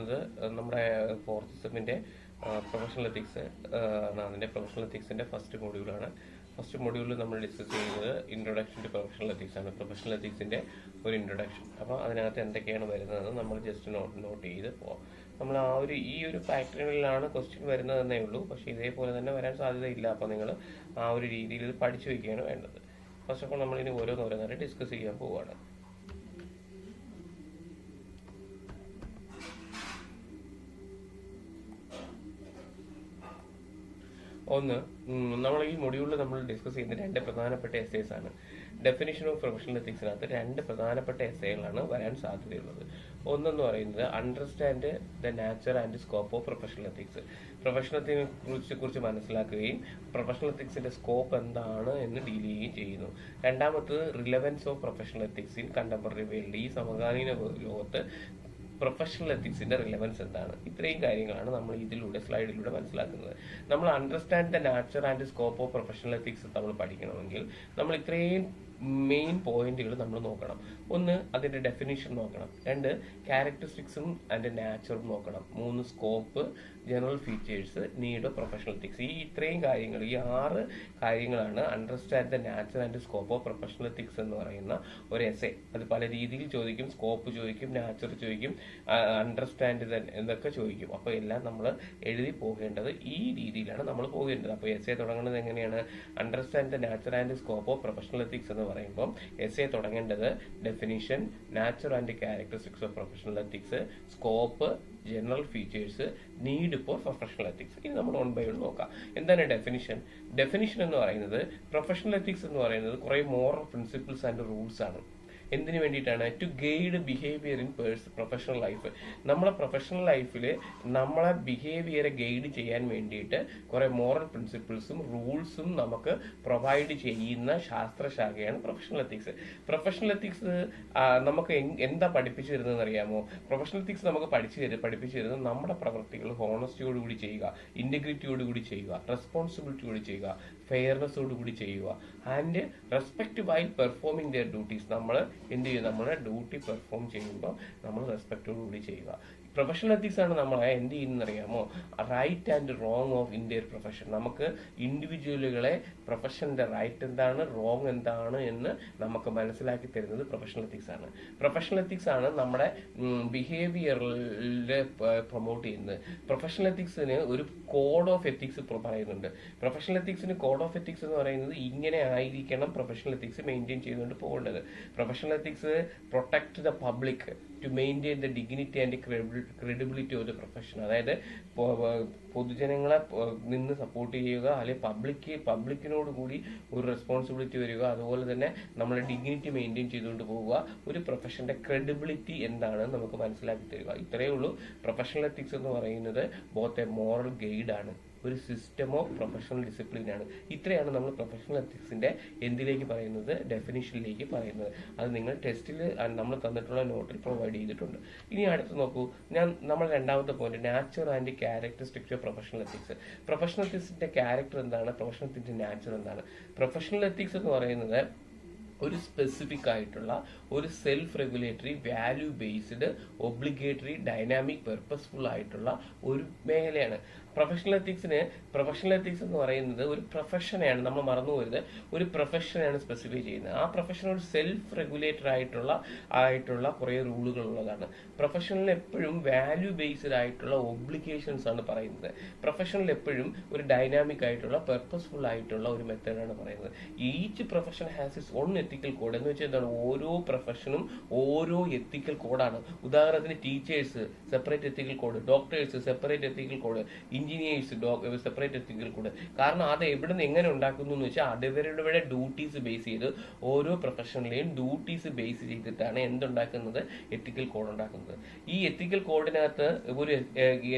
പോകുന്നത് നമ്മുടെ fourth സെമ്മിൻ്റെ professional ethics ആണ്. അതിൻ്റെ പ്രൊഫഷണൽ എത്തിക്സിൻ്റെ ഫസ്റ്റ് മൊഡ്യൂളാണ്. ഫസ്റ്റ് മൊഡ്യൂളിൽ നമ്മൾ ഡിസ്കസ് ചെയ്യുന്നത് ഇൻട്രൊഡക്ഷൻ ടു പ്രൊഫഷണൽ എത്തിക്സ് ആണ്. പ്രൊഫഷണൽ എത്തിക്സിൻ്റെ ഒരു ഇൻട്രൊഡക്ഷൻ. അപ്പോൾ അതിനകത്ത് എന്തൊക്കെയാണ് വരുന്നതെന്ന് നമ്മൾ ജസ്റ്റ് നോട്ട് ചെയ്ത് പോകാം. നമ്മൾ ഈ ഒരു പാറ്റേണിലാണ് ക്വസ്റ്റ്യൻ വരുന്നതെന്നേ ഉള്ളൂ. പക്ഷേ ഇതേപോലെ തന്നെ വരാൻ സാധ്യതയില്ല. അപ്പോൾ നിങ്ങൾ ആ ഒരു രീതിയിൽ ഇത് പഠിച്ചു വയ്ക്കുകയാണ് വേണ്ടത്. ഫസ്റ്റ് ഓഫ് ഓൾ നമ്മളിനി ഓരോന്നോരോന്നായിട്ട് ഡിസ്കസ് ചെയ്യാൻ പോവുകയാണ്. ഒന്ന്, നമ്മൾ ഈ മൊഡ്യൂളിൽ നമ്മൾ ഡിസ്കസ് ചെയ്യുന്ന രണ്ട് പ്രധാനപ്പെട്ട എസ്സേസ് ആണ്. ഡെഫിനിഷൻ ഓഫ് പ്രൊഫഷണൽ എത്തിക്സിനകത്ത് രണ്ട് പ്രധാനപ്പെട്ട എസ്സേകളാണ് വരാൻ സാധ്യതയുള്ളത്. ഒന്നെന്ന് പറയുന്നത് understand the nature and scope of professional ethics. പ്രൊഫഷണത്തിനെ കുറിച്ച് മനസ്സിലാക്കുകയും പ്രൊഫഷണൽ എത്തിക്സിന്റെ സ്കോപ്പ് എന്താണ് എന്ന് ഡീൽ ചെയ്യുകയും ചെയ്യുന്നു. രണ്ടാമത്തത് relevance of professional ethics in contemporary world. ഈ സമകാലീന ലോകത്ത് പ്രൊഫഷണൽ എത്തിക്സിന്റെ റിലവൻസ് എന്താണ്? ഇത്രയും കാര്യങ്ങളാണ് നമ്മൾ സ്ലൈഡിലൂടെ മനസ്സിലാക്കുന്നത്. നമ്മൾ understand the nature and scope of professional ethics നമ്മൾ പഠിക്കണമെങ്കിൽ നമ്മൾ ഇത്രയും മെയിൻ പോയിന്റുകൾ നമ്മൾ നോക്കണം. ഒന്ന്, അതിന്റെ ഡെഫിനിഷൻ നോക്കണം. രണ്ട്, ക്യാരക്ടറിസ്റ്റിക്സും അതിന്റെ നാച്ചറും നോക്കണം. മൂന്ന്, scope, general features, need of professional ethics. ഈ ഇത്രയും കാര്യങ്ങൾ, ഈ 6 കാര്യങ്ങളാണ് understand the nature and scope of professional ethics എന്ന് പറയുന്ന ഒരു എസ്സേ. അത് പല രീതിയിൽ ചോദിക്കും. സ്കോപ്പ് ചോദിക്കും, നാച്ചർ ചോദിക്കും, അണ്ടർസ്റ്റാൻഡ് എന്നൊക്കെ ചോദിക്കും. അപ്പോൾ എല്ലാം നമ്മൾ എഴുതി പോകേണ്ടത് ഈ രീതിയിലാണ് നമ്മൾ പോകേണ്ടത്. അപ്പോൾ എസ്സേ തുടങ്ങുന്നത് എങ്ങനെയാണ്? Understand the nature and scope of professional ethics എന്ന് പറയുമ്പോൾ എസ്സേ തുടങ്ങേണ്ടത് definition, nature and characteristics of professional ethics, scope, general features, need for professional ethics. ഇത് നമ്മൾ 1 by 1 നോക്കാം. എന്താണ് ഡെഫിനിഷൻ? ഡെഫിനിഷൻ എന്ന് പറയുന്നത് പ്രൊഫഷണൽ എത്തിക്സ് എന്ന് പറയുന്നത് കുറെ മോറൽ പ്രിൻസിപ്പിൾസ് ആൻഡ് റൂൾസ് ആണ്. എന്തിനു വേണ്ടിയിട്ടാണ്? To guide behaviour in professional life. നമ്മളെ പ്രൊഫഷണൽ ലൈഫിൽ നമ്മളെ ബിഹേവിയറെ ഗൈഡ് ചെയ്യാൻ വേണ്ടിയിട്ട് കുറെ മോറൽ പ്രിൻസിപ്പിൾസും റൂൾസും നമുക്ക് പ്രൊവൈഡ് ചെയ്യുന്ന ശാസ്ത്രശാഖയാണ് പ്രൊഫഷണൽ എത്തിക്സ്. പ്രൊഫഷണൽ എത്തിക്സ് നമുക്ക് എന്താ പഠിപ്പിച്ചു തരുന്നതെന്ന് അറിയാമോ? പ്രൊഫഷണൽ എത്തിക്സ് നമുക്ക് പഠിപ്പിച്ചു തരുന്നത് നമ്മുടെ പ്രവൃത്തികൾ ഹോണസ്റ്റിയോടുകൂടി ചെയ്യുക, ഇന്റഗ്രിറ്റിയോടുകൂടി ചെയ്യുക, റെസ്പോൺസിബിലിറ്റിയോട് ചെയ്യുക, ഫെയർനെസ്സോടുകൂടി ചെയ്യുക, and respect while performing their duties. നമ്മൾ എന്ത് ചെയ്യും? നമ്മുടെ ഡ്യൂട്ടി പെർഫോം ചെയ്യുമ്പോൾ നമ്മൾ റെസ്പെക്റ്റോടുകൂടി ചെയ്യുക. പ്രൊഫഷണൽ എത്തിക്സ് ആണ് നമ്മളെ എന്ത് ചെയ്യുന്നറിയാമോ? Right and wrong of in their profession. നമുക്ക് ഇൻഡിവിജ്വലുകളെ പ്രൊഫഷന്റെ റൈറ്റ് എന്താണ്, റോങ് എന്താണ് എന്ന് നമുക്ക് മനസ്സിലാക്കി തരുന്നത് പ്രൊഫഷണൽ എത്തിക്സ് ആണ്. പ്രൊഫഷണൽ എത്തിക്സ് ആണ് നമ്മുടെ ബിഹേവിയറിൽ പ്രൊമോട്ട് ചെയ്യുന്നത്. പ്രൊഫഷണൽ എത്തിക്സിന് ഒരു കോഡ് ഓഫ് എത്തിക്സ് പറയുന്നുണ്ട്. പ്രൊഫഷണൽ എത്തിക്സിന് കോഡ് ഓഫ് എത്തിക്സ് എന്ന് പറയുന്നത് ഇങ്ങനെ ആയിരിക്കണം പ്രൊഫഷണൽ എത്തിക്സ് മെയിൻറ്റെയിൻ ചെയ്തുകൊണ്ട് പോകേണ്ടത്. Professional ethics protect the public to maintain the dignity and credibility of the profession. അതായത് പൊതുജനങ്ങളെ നിന്ന് സപ്പോർട്ട് ചെയ്യുക, അല്ലെങ്കിൽ പബ്ലിക്കിനോട് കൂടി ഒരു റെസ്പോൺസിബിലിറ്റി വരിക, അതുപോലെ തന്നെ നമ്മളെ ഡിഗ്നിറ്റി മെയിൻറ്റെയിൻ ചെയ്തുകൊണ്ട് പോവുക, ഒരു പ്രൊഫഷന്റെ ക്രെഡിബിലിറ്റി എന്താണെന്ന് നമുക്ക് മനസ്സിലാക്കി തരിക. ഇത്രയേ ഉള്ളൂ. പ്രൊഫഷണൽ എത്തിക്സ് എന്ന് പറയുന്നത് ബോത്ത് എ മോറൽ ഗൈഡ് ആണ്, ഒരു സിസ്റ്റം ഓഫ് പ്രൊഫഷണൽ ഡിസിപ്ലിൻ ആണ്. ഇത്രയാണ് നമ്മൾ പ്രൊഫഷണൽ എത്തിക്സിന്റെ എന്തിലേക്ക് പറയുന്നത്? ഡെഫിനിഷനിലേക്ക് പറയുന്നത്. അത് നിങ്ങൾ ടെസ്റ്റിൽ നമ്മൾ തന്നിട്ടുള്ള നോട്ടിൽ പ്രൊവൈഡ് ചെയ്തിട്ടുണ്ട്. ഇനി അടുത്ത് നോക്കൂ, നമ്മൾ രണ്ടാമത്തെ point, nature and characteristics of professional ethics. Professional എത്തിക്സിന്റെ ക്യാരക്ടർ എന്താണ്? പ്രൊഫഷണൽ എത്തിക്സിന്റെ നാച്ചർ എന്താണ്? പ്രൊഫഷണൽ എത്തിക്സ് എന്ന് പറയുന്നത് ഒരു സ്പെസിഫിക് ആയിട്ടുള്ള ഒരു self regulatory, value based, obligatory, dynamic, purposeful ആയിട്ടുള്ള ഒരു മേഖലയാണ്. പ്രൊഫഷണൽ എത്തിക്സ് എന്ന് പറയുന്നത് ഒരു പ്രൊഫഷനെയാണ്, നമ്മൾ മറന്നു പോരുത്, ഒരു പ്രൊഫഷനെയാണ് സ്പെസിഫൈ ചെയ്യുന്നത്. ആ പ്രൊഫഷൻ ഒരു സെൽഫ് റെഗുലേറ്റർ ആയിട്ടുള്ള കുറേ റൂളുകൾ ഉള്ളതാണ്. പ്രൊഫഷനിൽ എപ്പോഴും വാല്യൂ ബേസ്ഡ് ആയിട്ടുള്ള ഒബ്ലിഗേഷൻസ് ആണ് പറയുന്നത്. പ്രൊഫഷനിൽ എപ്പോഴും ഒരു ഡൈനാമിക് ആയിട്ടുള്ള, പെർപ്പസ്ഫുൾ ആയിട്ടുള്ള ഒരു മെത്തേഡാണ് പറയുന്നത്. Each profession has it's on ethical code. എന്ന് വെച്ചാൽ എന്താണ്? ഓരോ പ്രൊഫഷനും ഓരോ എത്തിക്കൽ കോഡാണ്. ഉദാഹരണത്തിന് ടീച്ചേഴ്സ് സെപ്പറേറ്റ് എത്തിക്കൽ കോഡ്, ഡോക്ടേഴ്സ് സെപ്പറേറ്റ് എത്തിക്കൽ കോഡ്, എഞ്ചിനീയേഴ്സ് സെപ്പറേറ്റ് എത്തിക്കൽ കോഡ്. കാരണം അത് എവിടെ നിന്ന് എങ്ങനെ ഉണ്ടാക്കുന്നു എന്ന് വെച്ചാൽ അവരുടെ ഡ്യൂട്ടീസ് ബേസ് ചെയ്ത്, ഓരോ പ്രൊഫഷനിലെയും ഡ്യൂട്ടീസ് ബേസ് ചെയ്തിട്ടാണ് എന്തുണ്ടാക്കുന്നത്? എത്തിക്കൽ കോഡ് ഉണ്ടാക്കുന്നത്. ഈ എത്തിക്കൽ കോഡിനകത്ത് ഒരു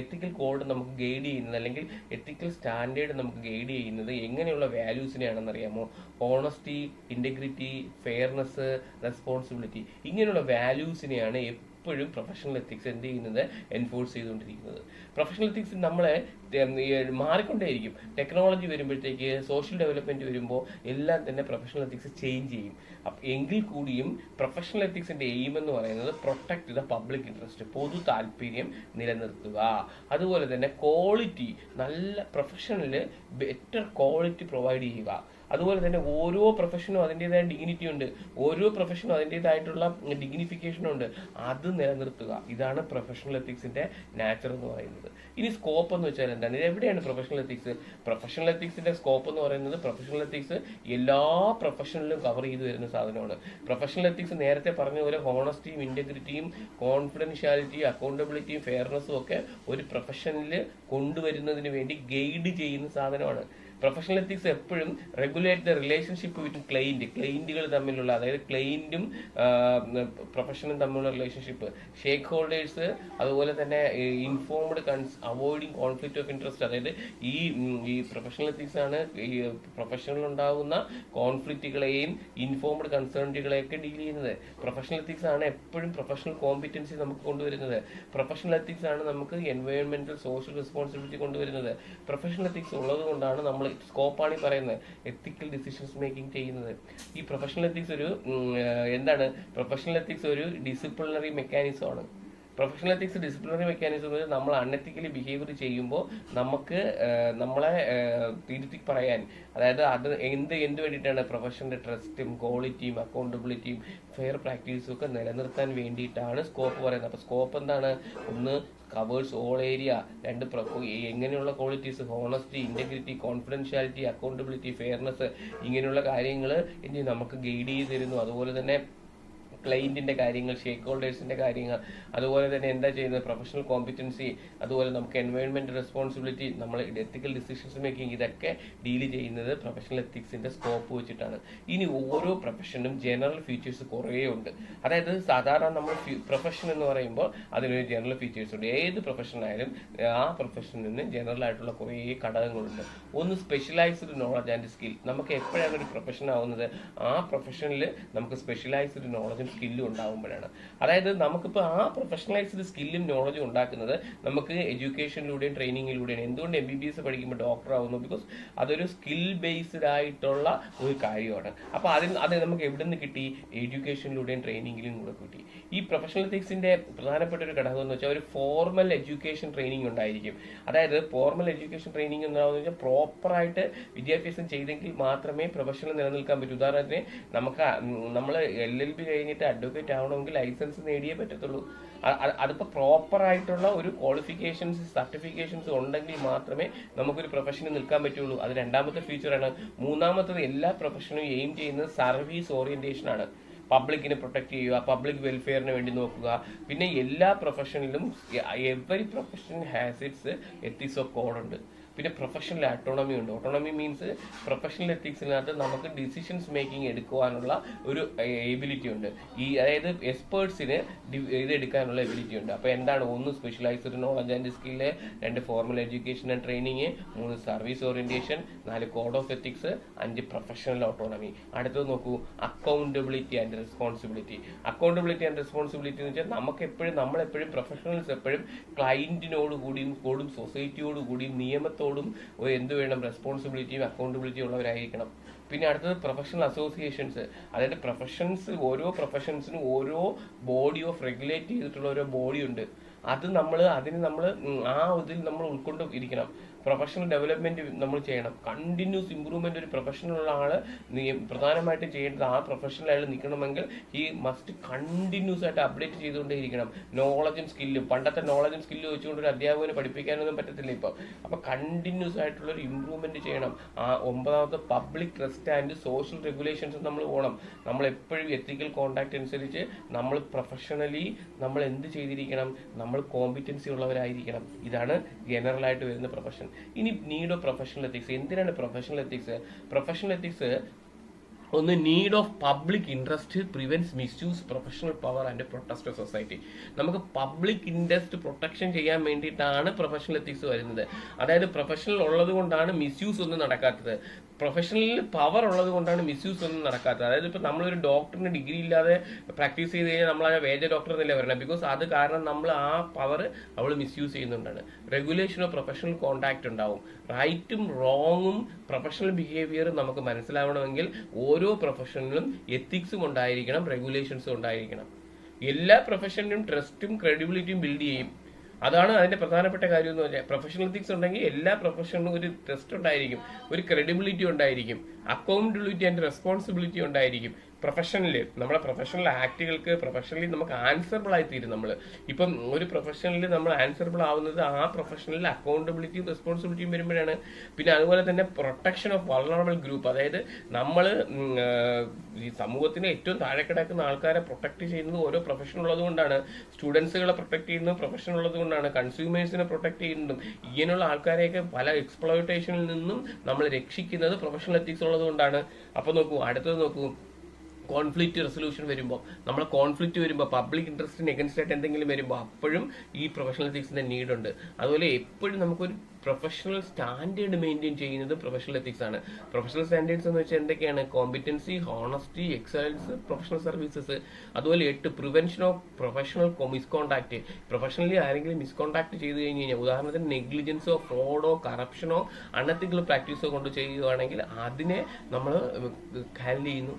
എത്തിക്കൽ കോഡ് നമുക്ക് ഗൈഡ് ചെയ്യുന്നത്, അല്ലെങ്കിൽ എത്തിക്കൽ സ്റ്റാൻഡേർഡ് നമുക്ക് ഗൈഡ് ചെയ്യുന്നത് എങ്ങനെയുള്ള വാല്യൂസിനെയാണെന്ന് അറിയാമോ? ഓണസ്റ്റി, ഇന്റഗ്രിറ്റി, ഫെയർനെസ്, റെസ്പോൺസിബിലിറ്റി, ഇങ്ങനെയുള്ള വാല്യൂസിനെയാണ് എപ്പോഴും പ്രൊഫഷണൽ എത്തിക്സ് എന്ത് ചെയ്യുന്നത്, എൻഫോഴ്സ് ചെയ്തുകൊണ്ടിരിക്കുന്നത്. പ്രൊഫഷണൽ എത്തിക്സ് നമ്മളെ മാറിക്കൊണ്ടേയിരിക്കും. ടെക്നോളജി വരുമ്പോഴത്തേക്ക്, സോഷ്യൽ ഡെവലപ്മെന്റ് വരുമ്പോൾ എല്ലാം തന്നെ പ്രൊഫഷണൽ എത്തിക്സ് ചേഞ്ച് ചെയ്യും. എങ്കിൽ കൂടിയും പ്രൊഫഷണൽ എത്തിക്സിന്റെ എയിം എന്ന് പറയുന്നത് പ്രൊട്ടക്ട് ദ പബ്ലിക് ഇൻട്രസ്റ്റ്, പൊതു താല്പര്യം നിലനിർത്തുക. അതുപോലെ തന്നെ ക്വാളിറ്റി, നല്ല പ്രൊഫഷണല് ബെറ്റർ ക്വാളിറ്റി പ്രൊവൈഡ് ചെയ്യുക. അതുപോലെ തന്നെ ഓരോ പ്രൊഫഷനും അതിൻ്റെതായ ഡിഗ്നിറ്റി ഉണ്ട്, ഓരോ പ്രൊഫഷനും അതിൻ്റെതായിട്ടുള്ള ഡിഗ്നിഫിക്കേഷൻ ഉണ്ട്, അത് നിലനിർത്തുക. ഇതാണ് പ്രൊഫഷണൽ എത്തിക്സിന്റെ നാച്ചർ എന്ന് പറയുന്നത്. ഇനി സ്കോപ്പ് എന്ന് വെച്ചാൽ എന്താണ്? ഇത് എവിടെയാണ് പ്രൊഫഷണൽ എത്തിക്സ്? പ്രൊഫഷണൽ എത്തിക്സിന്റെ സ്കോപ്പ് എന്ന് പറയുന്നത്, പ്രൊഫഷണൽ എത്തിക്സ് എല്ലാ പ്രൊഫഷനിലും കവർ ചെയ്തു വരുന്ന സാധനമാണ്. പ്രൊഫഷണൽ എത്തിക്സ് നേരത്തെ പറഞ്ഞ പോലെ ഹോണസ്റ്റിയും ഇന്റഗ്രിറ്റിയും കോൺഫിഡൻഷ്യാലിറ്റിയും അക്കൗണ്ടബിലിറ്റിയും ഫെയർനെസ്സും ഒക്കെ ഒരു പ്രൊഫഷനിൽ കൊണ്ടുവരുന്നതിന് വേണ്ടി ഗൈഡ് ചെയ്യുന്ന സാധനമാണ്. പ്രൊഫഷണൽ എത്തിക്സ് എപ്പോഴും റെഗുലേറ്റ് ദ റിലേഷൻഷിപ്പ് വിത്ത് ക്ലൈന്റുകൾ തമ്മിലുള്ള, അതായത് ക്ലൈന്റും പ്രൊഫഷനും തമ്മിലുള്ള റിലേഷൻഷിപ്പ്, ഷേക്ക് ഹോൾഡേഴ്സ്, അതുപോലെ തന്നെ informed avoiding conflict of interest. അതായത് ഈ പ്രൊഫഷണൽ എത്തിക്സ് ആണ് ഈ പ്രൊഫഷനിൽ ഉണ്ടാകുന്ന കോൺഫ്ലിക്റ്റുകളെയും ഇൻഫോംഡ് കൺസേൺറ്റുകളെയൊക്കെ ഡീൽ ചെയ്യുന്നത്. പ്രൊഫഷണൽ എത്തിക്സ് ആണ് എപ്പോഴും പ്രൊഫഷണൽ കോമ്പിറ്റൻസി നമുക്ക് കൊണ്ടുവരുന്നത്. പ്രൊഫഷണൽ എത്തിക്സ് ആണ് നമുക്ക് എൻവയോൺമെന്റൽ സോഷ്യൽ റെസ്പോൺസിബിലിറ്റി കൊണ്ടുവരുന്നത്. പ്രൊഫഷണൽ എത്തിക്സ് ഉള്ളത് കൊണ്ടാണ് നമ്മൾ സ്കോപ്പാണ് ഈ പറയുന്നത് എത്തിക്കൽ ഡിസിഷൻസ് മേക്കിംഗ് ചെയ്യുന്നത്. ഈ പ്രൊഫഷണൽ എത്തിക്സ് ഒരു എന്താണ്? പ്രൊഫഷണൽ എത്തിക്സ് ഒരു ഡിസിപ്ലിനറി മെക്കാനിസം ആണ്. പ്രൊഫഷണൽ എത്തിക്സ് ഡിസിപ്ലിനറി മെക്കാനിസം എന്ന് നമ്മൾ അൺഎത്തിക്കലി ബിഹേവിയർ ചെയ്യുമ്പോൾ നമുക്ക് നമ്മളെ തിരുത്തി പറയാൻ, അതായത് അത് എന്ത് വേണ്ടിയിട്ടാണ്? പ്രൊഫഷന്റെ ട്രസ്റ്റും ക്വാളിറ്റിയും അക്കൗണ്ടബിലിറ്റിയും ഫെയർ പ്രാക്ടീസും ഒക്കെ നിലനിർത്താൻ വേണ്ടിയിട്ടാണ് സ്കോപ്പ് പറയുന്നത്. അപ്പോൾ സ്കോപ്പ് എന്താണ്? ഒന്ന്, കവേഴ്സ് ഓൾ ഏരിയ. രണ്ട്, എങ്ങനെയുള്ള qualities? Honesty, integrity, confidentiality, accountability, fairness, ഇങ്ങനെയുള്ള കാര്യങ്ങൾ ഇനി നമുക്ക് ഗൈഡ് ചെയ്ത് തരുന്നു. അതുപോലെ തന്നെ ക്ലൈന്റിന്റെ കാര്യങ്ങൾ, ഷേക്ക് ഹോൾഡേഴ്സിന്റെ കാര്യങ്ങൾ, അതുപോലെ തന്നെ എന്താ ചെയ്യുന്നത്? പ്രൊഫഷണൽ കോമ്പിറ്റൻസി, അതുപോലെ നമുക്ക് എൻവയോൺമെന്റ് റെസ്പോൺസിബിലിറ്റി, നമ്മൾ എത്തിക്കൽ ഡിസിഷൻസ് മേക്കിംഗ്, ഇതൊക്കെ ഡീൽ ചെയ്യുന്നത് പ്രൊഫഷണൽ എത്തിക്സിന്റെ സ്കോപ്പ് വെച്ചിട്ടാണ്. ഇനി ഓരോ പ്രൊഫഷനും ജനറൽ ഫീച്ചേഴ്സ് കുറേ ഉണ്ട്. അതായത് സാധാരണ നമ്മൾ പ്രൊഫഷൻ എന്ന് പറയുമ്പോൾ അതിനൊരു ജനറൽ ഫീച്ചേഴ്സ് ഉണ്ട്. ഏത് പ്രൊഫഷൻ ആയാലും ആ പ്രൊഫഷനിന് ജനറൽ ആയിട്ടുള്ള കുറേ ഘടകങ്ങളുണ്ട്. ഒന്ന്, സ്പെഷ്യലൈസ്ഡ് നോളജ് ആൻഡ് സ്കിൽ. നമുക്ക് എപ്പോഴാണ് ഒരു പ്രൊഫഷൻ ആവുന്നത്? ആ പ്രൊഫഷനിൽ നമുക്ക് സ്പെഷ്യലൈസ്ഡ് നോളജും സ്കില്ലും ഉണ്ടാകുമ്പോഴാണ്. അതായത് നമുക്കിപ്പോൾ ആ പ്രൊഫഷണലൈസ്ഡ് സ്കില്ലും നോളജും ഉണ്ടാക്കുന്നത് നമുക്ക് എഡ്യൂക്കേഷനിലൂടെയും ട്രെയിനിങ്ങിലൂടെയാണ്. എന്തുകൊണ്ട് MBBS പഠിക്കുമ്പോൾ ഡോക്ടർ ആവുന്നു? ബിക്കോസ് അതൊരു സ്കിൽ ബേസ്ഡ് ആയിട്ടുള്ള ഒരു കാര്യമാണ്. അപ്പോൾ അത് നമുക്ക് എവിടെ നിന്ന് കിട്ടി? എഡ്യൂക്കേഷനിലൂടെയും ട്രെയിനിങ്ങിലും കൂടെ കിട്ടി. ഈ പ്രൊഫഷണൽ എത്തിക്സിന്റെ പ്രധാനപ്പെട്ട ഒരു ഘടകം എന്ന് വെച്ചാൽ ഒരു ഫോർമൽ എഡ്യൂക്കേഷൻ ട്രെയിനിങ് ഉണ്ടായിരിക്കും. അതായത് ഫോർമൽ എഡ്യൂക്കേഷൻ ട്രെയിനിങ് എന്താണെന്ന് വെച്ചാൽ പ്രോപ്പറായിട്ട് വിദ്യാഭ്യാസം ചെയ്തെങ്കിൽ മാത്രമേ പ്രൊഫഷനിൽ നിലനിൽക്കാൻ പറ്റൂ. ഉദാഹരണത്തിന് നമ്മൾ LLB കഴിഞ്ഞിട്ട് അഡ്വക്കേറ്റ് ആവണമെങ്കിൽ ലൈസൻസ് നേടിയേ പറ്റത്തുള്ളൂ. അതിപ്പോൾ പ്രോപ്പറായിട്ടുള്ള ഒരു ക്വാളിഫിക്കേഷൻസ്, സർട്ടിഫിക്കേഷൻസ് ഉണ്ടെങ്കിൽ മാത്രമേ നമുക്കൊരു പ്രൊഫഷനിൽ നിൽക്കാൻ പറ്റുള്ളൂ. അത് രണ്ടാമത്തെ ഫീച്ചറാണ്. മൂന്നാമത്തത്, എല്ലാ പ്രൊഫഷനും എയിം ചെയ്യുന്നത് സർവീസ് ഓറിയന്റേഷൻ ആണ്. പബ്ലിക്കിനെ പ്രൊട്ടക്ട് ചെയ്യുക, പബ്ലിക് വെൽഫെയറിന് വേണ്ടി നോക്കുക. പിന്നെ എല്ലാ പ്രൊഫഷനിലും every profession has its ethics of code ഉണ്ട്. പിന്നെ പ്രൊഫഷണൽ ഓട്ടോണമി ഉണ്ട്. ഓട്ടോണമി മീൻസ് പ്രൊഫഷണൽ എത്തിക്സിനകത്ത് നമുക്ക് ഡിസിഷൻസ് മേക്കിംഗ് എടുക്കുവാനുള്ള ഒരു എബിലിറ്റി ഉണ്ട്. അതായത് എക്സ്പേർട്സിന് ഇത് എടുക്കാനുള്ള എബിലിറ്റി ഉണ്ട്. അപ്പോൾ എന്താണ്? ഒന്ന്, സ്പെഷ്യലൈസ്ഡ് നോളജ് ആൻഡ് സ്കില്ല്. രണ്ട്, ഫോർമൽ എഡ്യൂക്കേഷൻ ആൻഡ് ട്രെയിനിങ്. മൂന്ന്, സർവീസ് ഓറിയന്റേഷൻ. നാല്, കോഡ് ഓഫ് എത്തിക്സ്. അഞ്ച്, പ്രൊഫഷണൽ ഓട്ടോണമി. അടുത്തത് നോക്കൂ, accountability and responsibility. Accountability and responsibility എന്ന് വെച്ചാൽ നമ്മളെപ്പോഴും പ്രൊഫഷണൽസ് എപ്പോഴും ക്ലയന്റിനോട് കൂടിയും സൊസൈറ്റിയോട് കൂടിയും നിയമത്തോടും എന്ത് വേണം? റെസ്പോൺസിബിലിറ്റിയും അക്കൗണ്ടബിലിറ്റിയും ഉള്ളവരായിരിക്കണം. പിന്നെ അടുത്തത് പ്രൊഫഷണൽ അസോസിയേഷൻസ്. അതായത് ഓരോ പ്രൊഫഷൻസിനും ഓരോ ബോഡി ഓഫ് റെഗുലേറ്റ് ചെയ്തിട്ടുള്ള ഓരോ ബോഡി ഉണ്ട്. അതിന് നമ്മൾ ആ ഇതിൽ നമ്മൾ ഉൾക്കൊണ്ട് ഇരിക്കണം. പ്രൊഫഷണൽ ഡെവലപ്മെന്റ് നമ്മൾ ചെയ്യണം. കണ്ടിന്യൂസ് ഇമ്പ്രൂവ്മെന്റ് ഒരു പ്രൊഫഷനുള്ള ആള് പ്രധാനമായിട്ടും ചെയ്യേണ്ടത്, ആ പ്രൊഫഷണൽ അയാൾ നിൽക്കണമെങ്കിൽ ഈ മസ്റ്റ് കണ്ടിന്യൂസ് ആയിട്ട് അപ്ഡേറ്റ് ചെയ്തുകൊണ്ടേയിരിക്കണം. നോളജും സ്കില്ലും, പണ്ടത്തെ നോളജും സ്കില്ലും വെച്ചുകൊണ്ട് ഒരു അധ്യാപകന് പഠിപ്പിക്കാനൊന്നും പറ്റത്തില്ല ഇപ്പോൾ. അപ്പൊ കണ്ടിന്യൂസ് ആയിട്ടുള്ള ഒരു ഇമ്പ്രൂവ്മെന്റ് ചെയ്യണം. ആ ഒമ്പതാമത്തെ, public trust and social regulations നമ്മൾ പോകണം. നമ്മൾ എപ്പോഴും എത്തിക്കൽ കോണ്ടാക്ട് അനുസരിച്ച് നമ്മൾ പ്രൊഫഷണലി നമ്മൾ എന്ത് ചെയ്തിരിക്കണം? നമ്മൾ കോമ്പിറ്റൻസി ഉള്ളവരായിരിക്കണം. ഇതാണ് ജനറൽ ആയിട്ട് വരുന്ന പ്രൊഫഷൻ. ഇനി നീഡ് ഓഫ് പ്രൊഫഷണൽ എത്തിക്സ്. എന്തിനാണ് പ്രൊഫഷണൽ എത്തിക്സ്? പ്രൊഫഷണൽ എത്തിക്സ് ഒന്ന്, need of public interest prevents misuse professional power and protest of society. നമുക്ക് പബ്ലിക് ഇൻട്രസ്റ്റ് പ്രൊട്ടക്ഷൻ ചെയ്യാൻ വേണ്ടിയിട്ടാണ് പ്രൊഫഷണൽ എത്തിക്സ് വരുന്നത്. അതായത് പ്രൊഫഷണൽ ഉള്ളത് കൊണ്ടാണ് മിസ്യൂസ് ഒന്നും നടക്കാത്തത്. പ്രൊഫഷണലിൽ പവർ ഉള്ളത് കൊണ്ടാണ് മിസ്യൂസ് ഒന്നും നടക്കാത്തത്. അതായത് ഇപ്പൊ നമ്മളൊരു ഡോക്ടറിന് ഡിഗ്രി ഇല്ലാതെ പ്രാക്ടീസ് ചെയ്ത് കഴിഞ്ഞാൽ നമ്മൾ ആ വേജ ഡോക്ടർ എന്നല്ലേ പറയുന്നത്. ബിക്കോസ് അത് കാരണം നമ്മൾ ആ പവർ അവൾ മിസ്യൂസ് ചെയ്യുന്നുണ്ടാണ്. റെഗുലേഷൻ ഓഫ് പ്രൊഫഷണൽ കോണ്ടാക്ട് ഉണ്ടാവും. റൈറ്റും റോങ്ങും പ്രൊഫഷണൽ ബിഹേവിയറും നമുക്ക് മനസ്സിലാവണമെങ്കിൽ ഓരോ പ്രൊഫഷനിലും എത്തിക്സും ഉണ്ടായിരിക്കണം, റെഗുലേഷൻസും ഉണ്ടായിരിക്കണം. എല്ലാ പ്രൊഫഷനിലും ട്രസ്റ്റും ക്രെഡിബിലിറ്റിയും ബിൽഡ് ചെയ്യും. അതാണ് അതിന്റെ പ്രധാനപ്പെട്ട കാര്യം എന്ന് പറഞ്ഞാൽ. പ്രൊഫഷണൽ എത്തിക്സ് ഉണ്ടെങ്കിൽ എല്ലാ പ്രൊഫഷനിലും ഒരു ട്രസ്റ്റ് ഉണ്ടായിരിക്കും, ഒരു ക്രെഡിബിലിറ്റി ഉണ്ടായിരിക്കും, അക്കൗണ്ടബിലിറ്റി ആൻഡ് റെസ്പോൺസിബിലിറ്റി ഉണ്ടായിരിക്കും. പ്രൊഫഷണല് നമ്മുടെ പ്രൊഫഷണൽ ആക്ടുകൾക്ക് പ്രൊഫഷണലി നമുക്ക് ആൻസറബിൾ ആയി തീരും. നമ്മൾ ഇപ്പം ഒരു പ്രൊഫഷണലിൽ നമ്മൾ ആൻസറബിൾ ആവുന്നത് ആ പ്രൊഫഷണലിൽ അക്കൗണ്ടബിലിറ്റിയും റെസ്പോൺസിബിലിറ്റിയും വരുമ്പോഴാണ്. പിന്നെ അതുപോലെ തന്നെ പ്രൊട്ടക്ഷൻ ഓഫ് വൾണറബിൾ ഗ്രൂപ്പ്, അതായത് നമ്മൾ ഈ സമൂഹത്തിന് ഏറ്റവും താഴെ കിടക്കുന്ന ആൾക്കാരെ പ്രൊട്ടക്ട് ചെയ്യുന്നത് ഓരോ പ്രൊഫഷൻ ഉള്ളത് കൊണ്ടാണ്. സ്റ്റുഡൻസുകളെ പ്രൊട്ടക്ട് ചെയ്യുന്നത് പ്രൊഫഷൻ ഉള്ളത് കൊണ്ടാണ്. കൺസ്യൂമേഴ്സിനെ പ്രൊട്ടക്ട് ചെയ്യുന്നതും ഇങ്ങനെയുള്ള ആൾക്കാരെയൊക്കെ പല എക്സ്പ്ലോയിറ്റേഷനിൽ നിന്നും നമ്മൾ രക്ഷിക്കുന്നത് പ്രൊഫഷണൽ എത്തിക്സ് ഉള്ളത് കൊണ്ടാണ്. അപ്പൊ നോക്കൂ, അടുത്തത് നോക്കൂ, കോൺഫ്ലിക്റ്റ് റെസൊല്യൂഷൻ വരുമ്പോൾ, നമ്മളെ കോൺഫ്ലിക്റ്റ് വരുമ്പോൾ, പബ്ലിക് ഇൻട്രസ്റ്റിന് എഗൻസ്റ്റ് ആയിട്ട് എന്തെങ്കിലും വരുമ്പോൾ അപ്പോഴും ഈ പ്രൊഫഷണൽ എത്തിക്സിന്റെ നീഡുണ്ട്. അതുപോലെ എപ്പോഴും നമുക്കൊരു പ്രൊഫഷണൽ സ്റ്റാൻഡേർഡ് മെയിൻറ്റെയിൻ ചെയ്യുന്നത് പ്രൊഫഷണൽ എത്തിക്സ് ആണ്. പ്രൊഫഷണൽ സ്റ്റാൻഡേർഡ്സ് എന്ന് വെച്ചാൽ എന്തൊക്കെയാണ്? Competency, honesty, excellence, professional services. അതുപോലെ 8 പ്രിവെൻഷൻ ഓഫ് പ്രൊഫഷണൽ മിസ്കോണ്ടാക്ട്. പ്രൊഫഷണലി ആരെങ്കിലും മിസ്കോണ്ടാക്ട് ചെയ്ത് കഴിഞ്ഞ് കഴിഞ്ഞാൽ, ഉദാഹരണത്തിന് നെഗ്ലിജൻസോ ഫ്രോഡോ കറപ്ഷനോ അൺഎത്തിക്കൽ പ്രാക്ടീസോ കൊണ്ട് ചെയ്യുകയാണെങ്കിൽ അതിനെ നമ്മൾ ഹാൻഡിൽ ചെയ്യുന്നു.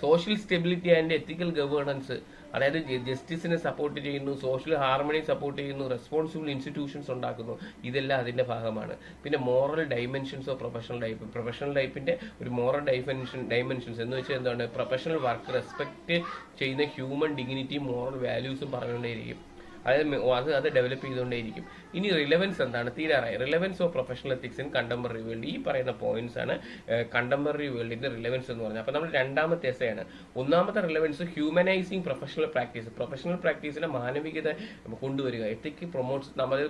Social stability and ethical governance, അതായത് ജസ്റ്റിസിനെ സപ്പോർട്ട് ചെയ്യുന്നു, സോഷ്യൽ ഹാർമണി സപ്പോർട്ട് ചെയ്യുന്നു, റെസ്പോൺസിബിൾ ഇൻസ്റ്റിറ്റ്യൂഷൻസ് ഉണ്ടാക്കുന്നു. ഇതെല്ലാം അതിന്റെ ഭാഗമാണ്. പിന്നെ moral dimensions of professional life. Professional ലൈഫിന്റെ ഒരു മോറൽ ഡൈമെൻഷൻസ് എന്ന് വെച്ചാൽ എന്താണ്? പ്രൊഫഷണൽ വർക്ക് റെസ്പെക്ട് ചെയ്യുന്ന ഹ്യൂമൻ ഡിഗ്നിറ്റിയും മോറൽ വാല്യൂസും പറഞ്ഞുകൊണ്ടേയിരിക്കും. അത് ഡെവലപ്പ് ചെയ്തുകൊണ്ടേയിരിക്കും. ഇനി റിലവൻസ് എന്താണ്? തീരാറായി. Relevance of professional ethics in contemporary world. ഈ പറയുന്ന പോയിന്റ്സ് ആണ് കണ്ടംപററി വേൾഡിന്റെ റിലവൻസ് എന്ന് പറഞ്ഞാൽ. അപ്പൊ നമ്മൾ രണ്ടാമത്തെ എസ്സയാണ്. ഒന്നാമത്തെ റിലവൻസ് ഹ്യൂമനൈസിങ് പ്രൊഫഷണൽ പ്രാക്ടീസ്. പ്രൊഫഷണൽ പ്രാക്ടീസിനെ മാനവികത കൊണ്ടുവരിക. എത്തിക്ക് പ്രൊമോട്ട്സ്, നമ്മൾ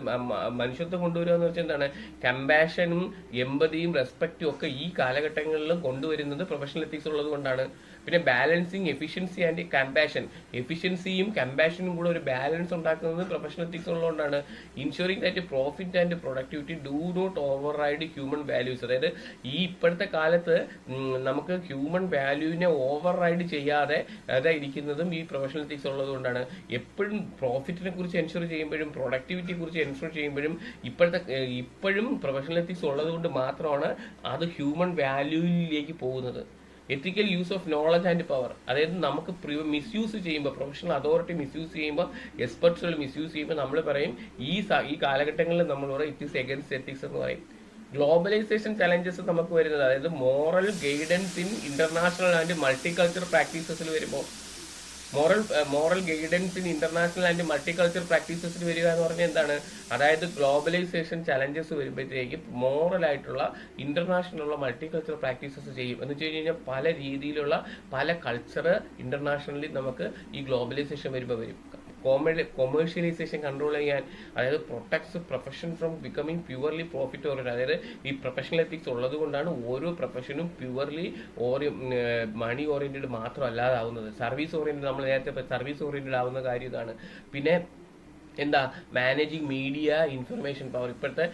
മനുഷ്യത്വം കൊണ്ടുവരിക എന്ന് വെച്ചാൽ എന്താണ്? കമ്പാഷനും എമ്പതിയും റെസ്പെക്റ്റും ഒക്കെ ഈ കാലഘട്ടങ്ങളിലും കൊണ്ടുവരുന്നത് പ്രൊഫഷണൽ എത്തിക്സ് ഉള്ളത് കൊണ്ടാണ്. പിന്നെ ബാലൻസിങ് എഫിഷ്യൻസി ആൻഡ് കമ്പാഷൻ. എഫിഷ്യൻസിയും കമ്പാഷനും കൂടെ ഒരു ബാലൻസ് ഉണ്ടാക്കുന്നത് പ്രൊഫഷണൽ എത്തിക്സ് ഉള്ളതുകൊണ്ടാണ്. Ensuring that profit and productivity do not override human values. അതായത് ഈ ഇപ്പോഴത്തെ കാലത്ത് നമുക്ക് ഹ്യൂമൻ വാല്യൂവിനെ ഓവർ റൈഡ് ചെയ്യാതെ ഇരിക്കുന്നതും ഈ പ്രൊഫഷണൽ എത്തിക്സ് ഉള്ളത് കൊണ്ടാണ്. എപ്പോഴും പ്രോഫിറ്റിനെ കുറിച്ച് എൻഷുർ ചെയ്യുമ്പോഴും പ്രൊഡക്ടിവിറ്റിയെ കുറിച്ച് എൻഷുർ ചെയ്യുമ്പോഴും ഇപ്പോഴും പ്രൊഫഷണൽ എത്തിക്സ് ഉള്ളത് കൊണ്ട് മാത്രമാണ് അത് ഹ്യൂമൻ വാല്യൂയിലേക്ക് പോകുന്നത്. Ethical use of knowledge and power, അതായത് നമുക്ക് മിസ്യൂസ് ചെയ്യുമ്പോൾ, പ്രൊഫഷണൽ അതോറിറ്റി മിസ്യൂസ് ചെയ്യുമ്പോൾ, എക്സ്പെർട്സുകൾ മിസ്യൂസ് ചെയ്യുമ്പോൾ നമ്മൾ പറയും ഈ കാലഘട്ടങ്ങളിൽ നമ്മൾ പറയും ഇറ്റ് ഈസ് എഗൻസ്റ്റ് എത്തിക്സ് എന്ന് പറയും. ഗ്ലോബലൈസേഷൻ ചലഞ്ചസ് നമുക്ക് വരുന്നത്, അതായത് moral guidance in international and multicultural പ്രാക്ടീസസിൽ വരുമ്പോൾ, moral guidance in international and multicultural പ്രാക്ടീസസിൽ വരിക എന്ന് പറഞ്ഞാൽ എന്താണ്? അതായത് ഗ്ലോബലൈസേഷൻ ചലഞ്ചസ് വരുമ്പോഴത്തേക്ക് മോറൽ ആയിട്ടുള്ള ഇന്റർനാഷണലുള്ള മൾട്ടികൾച്ചർ പ്രാക്ടീസസ് ചെയ്യും. എന്ന് വെച്ച് കഴിഞ്ഞാൽ പല രീതിയിലുള്ള പല കൾച്ചർ ഇന്റർനാഷണലി നമുക്ക് ഈ ഗ്ലോബലൈസേഷൻ വരുമ്പോൾ വരും. കൊമേഴ്ഷ്യലൈസേഷൻ കൺട്രോൾ ചെയ്യാൻ, അതായത് protects profession from becoming purely profit oriented. അതായത് ഈ പ്രൊഫഷണൽ എത്തിക്സ് ഉള്ളത് കൊണ്ടാണ് ഓരോ പ്രൊഫഷനും പ്യുവർലി മണി ഓറിയന്റഡ് മാത്രം അല്ലാതാവുന്നത്. സർവീസ് ഓറിയന്റഡ്, നമ്മൾ നേരത്തെ സർവീസ് ഓറിയന്റഡ് ആവുന്ന കാര്യം ഇതാണ്. പിന്നെ എന്താ? Managing media information power. ഇപ്പോഴത്തെ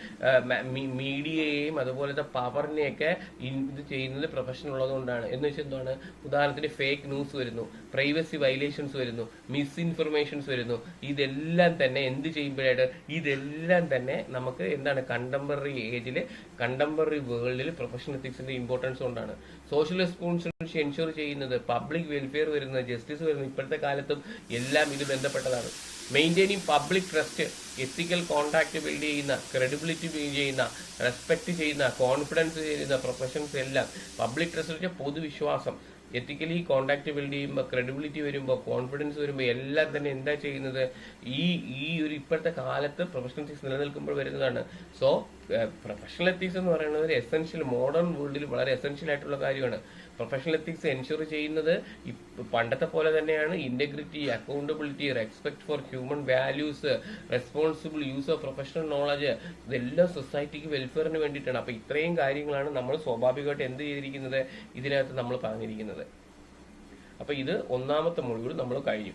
മീഡിയയെയും അതുപോലത്തെ പവറിനെയൊക്കെ ഇത് ചെയ്യുന്നത് പ്രൊഫഷൻ ഉള്ളത് കൊണ്ടാണ്. എന്ന് വെച്ചാൽ എന്താണ്? ഉദാഹരണത്തിന് ഫേക്ക് ന്യൂസ് വരുന്നു, പ്രൈവസി വയലേഷൻസ് വരുന്നു, മിസ്ഇൻഫർമേഷൻസ് വരുന്നു. ഇതെല്ലാം തന്നെ എന്ത് ചെയ്യുമ്പോഴായിട്ട് ഇതെല്ലാം തന്നെ നമുക്ക് എന്താണ്? കണ്ടംപററി ഏജിൽ, കണ്ടംപററി വേൾഡിൽ പ്രൊഫഷണൽ എത്തിക്സിന്റെ ഇമ്പോർട്ടൻസ് കൊണ്ടാണ്. സോഷ്യൽ റെസ്പോൺസിബിലിറ്റി എൻഷുർ ചെയ്യുന്നത്, പബ്ലിക് വെൽഫെയർ വരുന്നത്, ജസ്റ്റിസ് വരുന്നത്, ഇപ്പോഴത്തെ കാലത്തും എല്ലാം ഇത് ബന്ധപ്പെട്ടതാണ്. മെയിൻറ്റെയിനിങ് പബ്ലിക് ട്രസ്റ്റ്, എത്തിക്കൽ കോണ്ടാക്ട് ബിൽഡ് ചെയ്യുന്ന, ക്രെഡിബിലിറ്റി ബിൽഡ് ചെയ്യുന്ന, റെസ്പെക്ട് ചെയ്യുന്ന, കോൺഫിഡൻസ് ചെയ്യുന്ന പ്രൊഫഷൻസ് എല്ലാം. പബ്ലിക് ട്രസ്റ്റ് വെച്ചാൽ പൊതുവിശ്വാസം. എത്തിക്കലി കോണ്ടാക്ട് ബിൽഡ് ചെയ്യുമ്പോൾ, ക്രെഡിബിലിറ്റി വരുമ്പോൾ, കോൺഫിഡൻസ് വരുമ്പോൾ എല്ലാം തന്നെ എന്താ ചെയ്യുന്നത്? ഈ ഒരു ഇപ്പോഴത്തെ കാലത്ത് പ്രൊഫഷണൽ എത്തിക്സ് നിലനിൽക്കുമ്പോൾ വരുന്നതാണ്. സോ പ്രൊഫഷണൽ എത്തിക്സ് എന്ന് പറയുന്നത് ഒരു എസെൻഷ്യൽ, മോഡേൺ വേൾഡിൽ വളരെ എസെൻഷ്യൽ ആയിട്ടുള്ള കാര്യമാണ്. പ്രൊഫഷണൽ എത്തിക്സ് എൻഷുർ ചെയ്യുന്നത് പണ്ടത്തെ പോലെ തന്നെയാണ്. Integrity, accountability, respect for human values, responsible use of professional knowledge, ഇതെല്ലാം സൊസൈറ്റിക്ക് വെൽഫെയറിന് വേണ്ടിയിട്ടാണ്. അപ്പൊ ഇത്രയും കാര്യങ്ങളാണ് നമ്മൾ സ്വാഭാവികമായിട്ട് എന്ത് ചെയ്തിരിക്കുന്നത്? ഇതിനകത്ത് നമ്മൾ പറഞ്ഞിരിക്കുന്നത്. അപ്പൊ ഇത് ഒന്നാമത്തെ മൊഡ്യൂൾ നമ്മൾ കഴിഞ്ഞു.